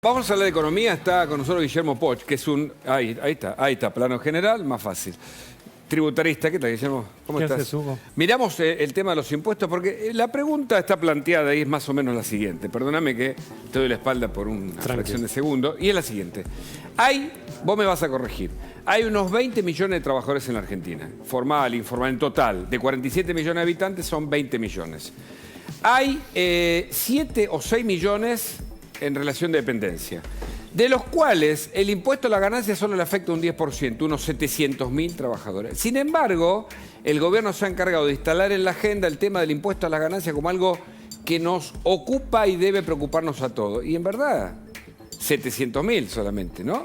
Vamos a hablar de economía, está con nosotros Guillermo Poch, que es un... Ahí está, plano general, más fácil. Tributarista, ¿qué tal, Guillermo? ¿Cómo estás? ¿Qué haces, Hugo? Miramos el tema de los impuestos, porque la pregunta está planteada y es más o menos la siguiente. Perdóname que te doy la espalda por una fracción de segundo. Y es la siguiente. Vos me vas a corregir, hay unos 20 millones de trabajadores en la Argentina. Formal, informal, en total. De 47 millones de habitantes son 20 millones. Hay 7 o 6 millones... en relación de dependencia, de los cuales el impuesto a la ganancia solo le afecta un 10%, unos 700.000 trabajadores. Sin embargo, el gobierno se ha encargado de instalar en la agenda el tema del impuesto a la ganancia como algo que nos ocupa y debe preocuparnos a todos. Y en verdad, 700.000 solamente, ¿no?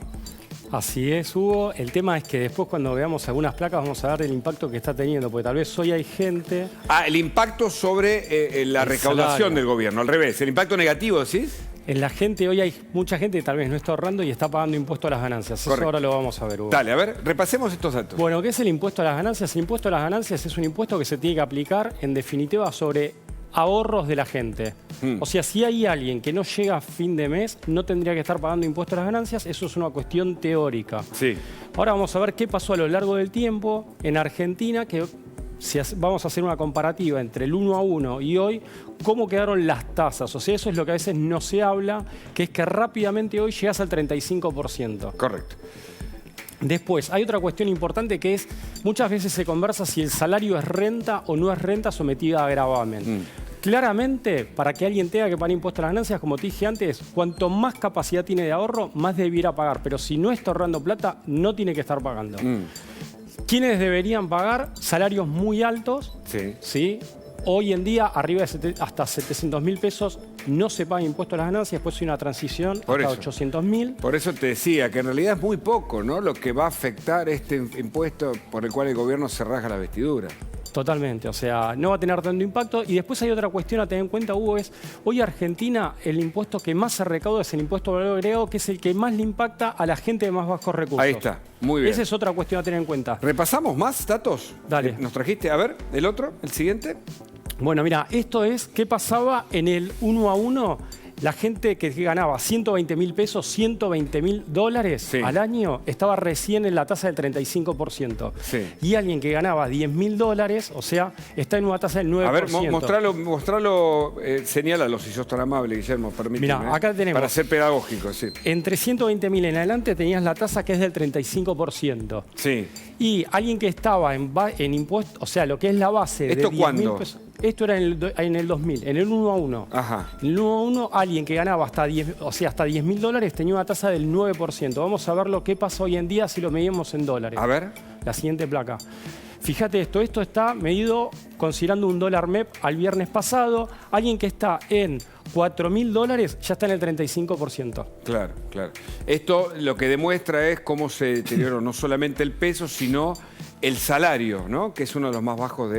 Así es, Hugo. El tema es que después cuando veamos algunas placas vamos a ver el impacto que está teniendo, porque tal vez hoy hay gente... El impacto sobre la recaudación salario del gobierno, al revés. El impacto negativo, ¿sí? En la gente, hoy hay mucha gente que tal vez no está ahorrando y está pagando impuesto a las ganancias. Correcto. Eso ahora lo vamos a ver, Hugo. Dale, a ver, repasemos estos datos. Bueno, ¿qué es el impuesto a las ganancias? El impuesto a las ganancias es un impuesto que se tiene que aplicar, en definitiva, sobre ahorros de la gente. O sea, si hay alguien que no llega a fin de mes, no tendría que estar pagando impuesto a las ganancias. Eso es una cuestión teórica. Sí. Ahora vamos a ver qué pasó a lo largo del tiempo en Argentina, que si vamos a hacer una comparativa entre el 1 a 1 y hoy, cómo quedaron las tasas. O sea, eso es lo que a veces no se habla, que es que rápidamente hoy llegas al 35%. Correcto. Después, hay otra cuestión importante que es, muchas veces se conversa si el salario es renta o no es renta sometida a gravamen. Claramente, para que alguien tenga que pagar impuestos a las ganancias, como te dije antes, cuanto más capacidad tiene de ahorro, más debiera pagar. Pero si no está ahorrando plata, no tiene que estar pagando. ¿Quiénes deberían pagar? Salarios muy altos. ¿Sí? Hoy en día, arriba de hasta 700.000 pesos, no se paga impuesto a las ganancias. Después hay una transición hasta 800.000. Por eso te decía que en realidad es muy poco, ¿no?, lo que va a afectar este impuesto por el cual el gobierno se rasga la vestidura. Totalmente, o sea, no va a tener tanto impacto. Y después hay otra cuestión a tener en cuenta, Hugo, es hoy Argentina el impuesto que más se recauda es el impuesto al valor agregado, que es el que más le impacta a la gente de más bajos recursos. Ahí está, muy bien. Esa es otra cuestión a tener en cuenta. ¿Repasamos más datos? Dale. ¿Nos trajiste? A ver, el otro, el siguiente. Bueno, mira, esto es qué pasaba en el 1 a 1. La gente que ganaba 120.000 pesos, 120.000 dólares al año, estaba recién en la tasa del 35%. Y alguien que ganaba 10.000 dólares, o sea, está en una tasa del 9%. A ver, mostralo, señálalo si sos tan amable, Guillermo, permíteme. Mira, acá tenemos... Para ser pedagógico, sí. Entre 120.000 en adelante tenías la tasa que es del 35%. Sí. Y alguien que estaba en impuestos, o sea, lo que es la base de 10.000 pesos... Esto era en el 2000, en el 1 a 1. Ajá. En el 1 a 1, alguien que ganaba hasta 10.000 dólares tenía una tasa del 9%. Vamos a ver lo que pasa hoy en día si lo medimos en dólares. A ver. La siguiente placa. Fíjate esto está medido considerando un dólar MEP al viernes pasado. Alguien que está en 4.000 dólares ya está en el 35%. Claro, claro. Esto lo que demuestra es cómo se deterioró no solamente el peso, sino el salario, ¿no?, que es uno de los más bajos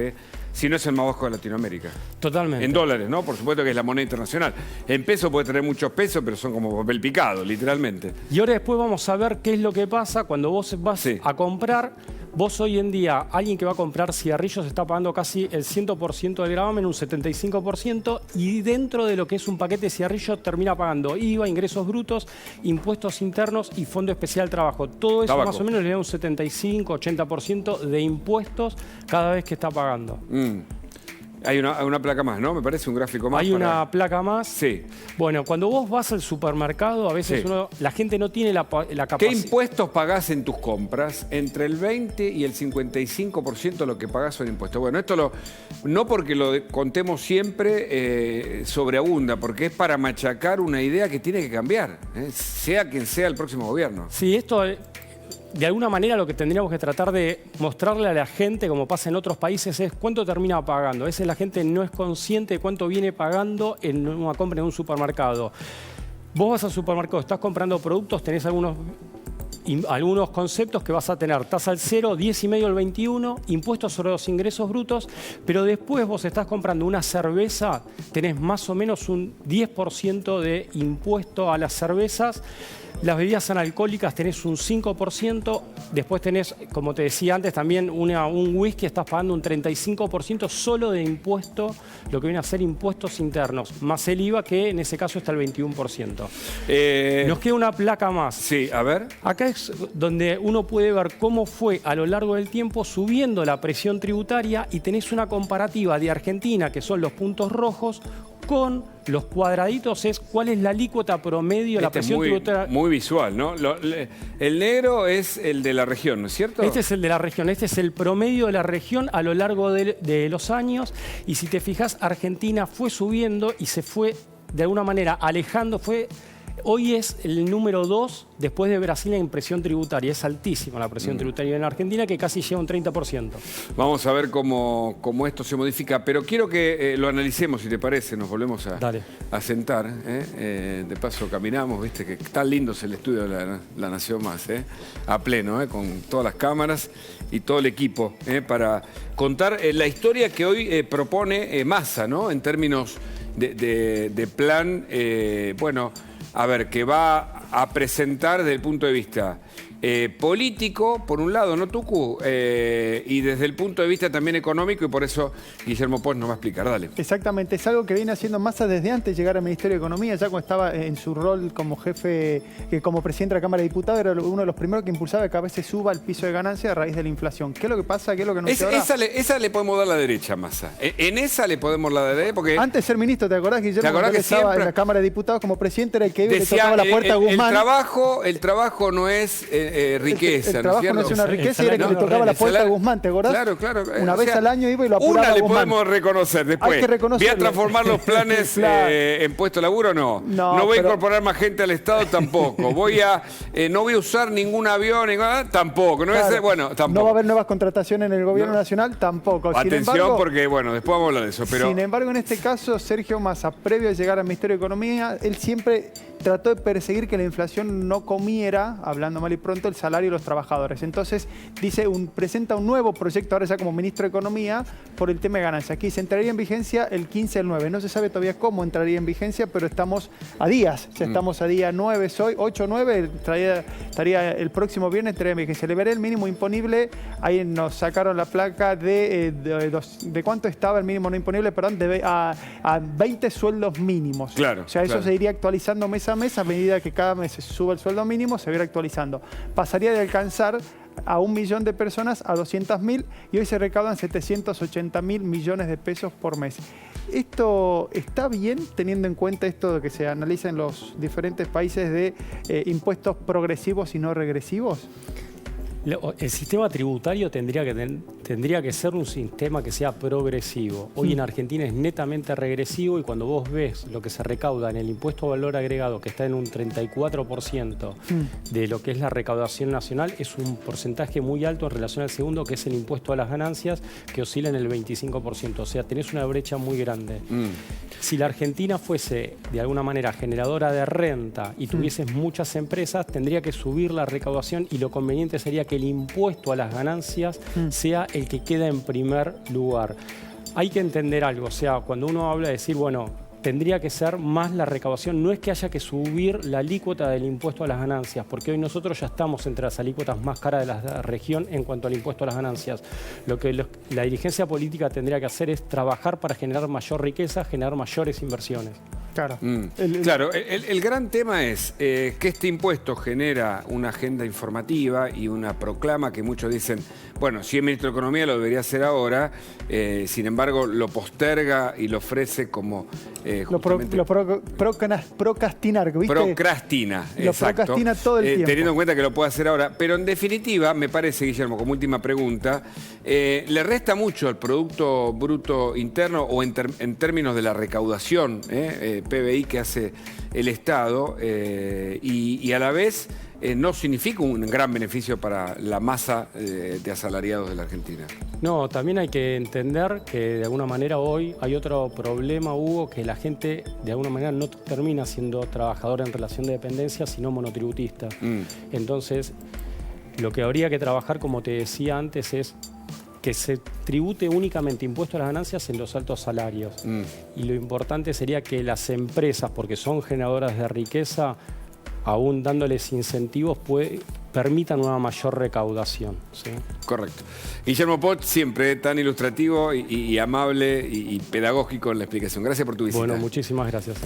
si no es el más bajo de Latinoamérica. Totalmente. En dólares, ¿no? Por supuesto que es la moneda internacional. En peso puede tener muchos pesos, pero son como papel picado, literalmente. Y ahora después vamos a ver qué es lo que pasa cuando vos vas a comprar. Vos hoy en día, alguien que va a comprar cigarrillos está pagando casi el 100% del gravamen, un 75%, y dentro de lo que es un paquete de cigarrillos termina pagando IVA, ingresos brutos, impuestos internos y Fondo Especial Trabajo. Todo eso más o menos le da un 75-80% de impuestos cada vez que está pagando. Hay una placa más, ¿no? Me parece un gráfico más. Hay una placa más. Sí. Bueno, cuando vos vas al supermercado, a veces la gente no tiene la capacidad. ¿Qué impuestos pagás en tus compras? Entre el 20 y el 55% de lo que pagás son impuestos. Bueno, esto no porque lo contemos siempre sobreabunda, porque es para machacar una idea que tiene que cambiar, sea quien sea el próximo gobierno. Sí, esto... De alguna manera lo que tendríamos que tratar de mostrarle a la gente, como pasa en otros países, es cuánto termina pagando. A veces la gente no es consciente de cuánto viene pagando en una compra en un supermercado. Vos vas al supermercado, estás comprando productos, tenés algunos conceptos que vas a tener tasa al 0, 10,5 al 21, impuestos sobre los ingresos brutos, pero después vos estás comprando una cerveza, tenés más o menos un 10% de impuesto a las cervezas. Las bebidas analcohólicas tenés un 5%, después tenés, como te decía antes, también un whisky, estás pagando un 35% solo de impuesto, lo que viene a ser impuestos internos, más el IVA, que en ese caso está el 21%. Nos queda una placa más. Sí, a ver. Acá es donde uno puede ver cómo fue a lo largo del tiempo subiendo la presión tributaria y tenés una comparativa de Argentina, que son los puntos rojos, con los cuadraditos es cuál es la alícuota promedio de la presión tributaria. Muy visual, ¿no? El negro es el de la región, ¿no es cierto? Este es el de la región, este es el promedio de la región a lo largo de los años. Y si te fijas, Argentina fue subiendo y se fue de alguna manera alejando, hoy es el número 2 después de Brasil en presión tributaria. Es altísima la presión tributaria en Argentina, que casi llega a un 30%. Vamos a ver cómo esto se modifica, pero quiero que lo analicemos, si te parece. Nos volvemos a sentar. De paso caminamos, viste que tan lindo es el estudio de la Nación Más, a pleno, con todas las cámaras y todo el equipo, para contar la historia que hoy propone Massa, ¿no? En términos de plan, bueno, a ver, que va a presentar desde el punto de vista político, por un lado, ¿no, Tucu? Y desde el punto de vista también económico, y por eso Guillermo Pons nos va a explicar. Dale. Exactamente, es algo que viene haciendo Massa desde antes de llegar al Ministerio de Economía, ya cuando estaba en su rol como jefe, como presidente de la Cámara de Diputados, era uno de los primeros que impulsaba que a veces suba el piso de ganancia a raíz de la inflación. ¿Qué es lo que pasa? ¿Qué es lo que nos esa le podemos dar la derecha a Massa. En esa le podemos dar la derecha, porque... Antes de ser ministro, ¿te acordás, Guillermo? ¿Te acordás que estaba siempre... en la Cámara de Diputados como presidente, era el que iba y le decía, tocaba la puerta a Guzmán? El trabajo no es riqueza, el trabajo no es una riqueza y era que le tocaba la puerta a Guzmán, ¿te acordás? Claro, claro. Una vez al año iba y lo apuraba Una le Guzmán. podemos reconocer después. Hay que reconocerlo. ¿Voy a transformar los planes Claro. en puesto de laburo? No. No, voy a pero... incorporar más gente al Estado tampoco. no voy a usar ningún avión, tampoco. No, Claro. tampoco. No va a haber nuevas contrataciones en el gobierno nacional, tampoco. Atención, porque bueno, después vamos a hablar de eso. Pero... Sin embargo, en este caso, Sergio Massa, previo a llegar al Ministerio de Economía, él siempre trató de perseguir que la inflación no comiera, hablando mal y pronto, el salario de los trabajadores. Entonces, presenta un nuevo proyecto, ahora ya como ministro de Economía, por el tema de ganancias. Aquí se entraría en vigencia el 15 del 9. No se sabe todavía cómo entraría en vigencia, pero estamos a días. Ya estamos a día 9 hoy, 8 9, estaría el próximo viernes, entraría en vigencia. Le veré el mínimo imponible, ahí nos sacaron la placa de cuánto estaba el mínimo no imponible, perdón, a 20 sueldos mínimos. Claro. O sea, eso se iría actualizando mes a mes, a medida que cada mes se sube el sueldo mínimo, se va a ir actualizando. Pasaría de alcanzar a 1 millón de personas a 200.000 y hoy se recaudan 780.000 millones de pesos por mes. ¿Esto está bien teniendo en cuenta esto de que se analiza en los diferentes países de impuestos progresivos y no regresivos? El sistema tributario tendría que ser un sistema que sea progresivo. Hoy en Argentina es netamente regresivo y cuando vos ves lo que se recauda en el impuesto a valor agregado, que está en un 34% de lo que es la recaudación nacional, es un porcentaje muy alto en relación al segundo, que es el impuesto a las ganancias, que oscila en el 25%. O sea, tenés una brecha muy grande. Si la Argentina fuese de alguna manera generadora de renta y tuvieses muchas empresas, tendría que subir la recaudación y lo conveniente sería que el impuesto a las ganancias sea el que queda en primer lugar. Hay que entender algo, o sea, cuando uno habla de decir, bueno, tendría que ser más la recaudación, no es que haya que subir la alícuota del impuesto a las ganancias, porque hoy nosotros ya estamos entre las alícuotas más caras de la región en cuanto al impuesto a las ganancias. Lo que la dirigencia política tendría que hacer es trabajar para generar mayor riqueza, generar mayores inversiones. Claro. Claro, el gran tema es que este impuesto genera una agenda informativa y una proclama que muchos dicen, bueno, si es ministro de Economía lo debería hacer ahora, sin embargo lo posterga y lo ofrece como procrastinar, ¿viste? Procrastina, lo exacto. Procrastina todo el tiempo. Teniendo en cuenta que lo puede hacer ahora. Pero en definitiva, me parece, Guillermo, como última pregunta, le resta mucho al Producto Bruto Interno o en términos de la recaudación, PBI que hace el Estado, y a la vez no significa un gran beneficio para la masa de asalariados de la Argentina. No, también hay que entender que de alguna manera hoy hay otro problema, Hugo, que la gente de alguna manera no termina siendo trabajadora en relación de dependencia, sino monotributista. Entonces, lo que habría que trabajar, como te decía antes, es que se tribute únicamente impuesto a las ganancias en los altos salarios. Y lo importante sería que las empresas, porque son generadoras de riqueza, aún dándoles incentivos, permitan una mayor recaudación. ¿Sí? Correcto. Guillermo Pot, siempre tan ilustrativo y amable y pedagógico en la explicación. Gracias por tu visita. Bueno, muchísimas gracias.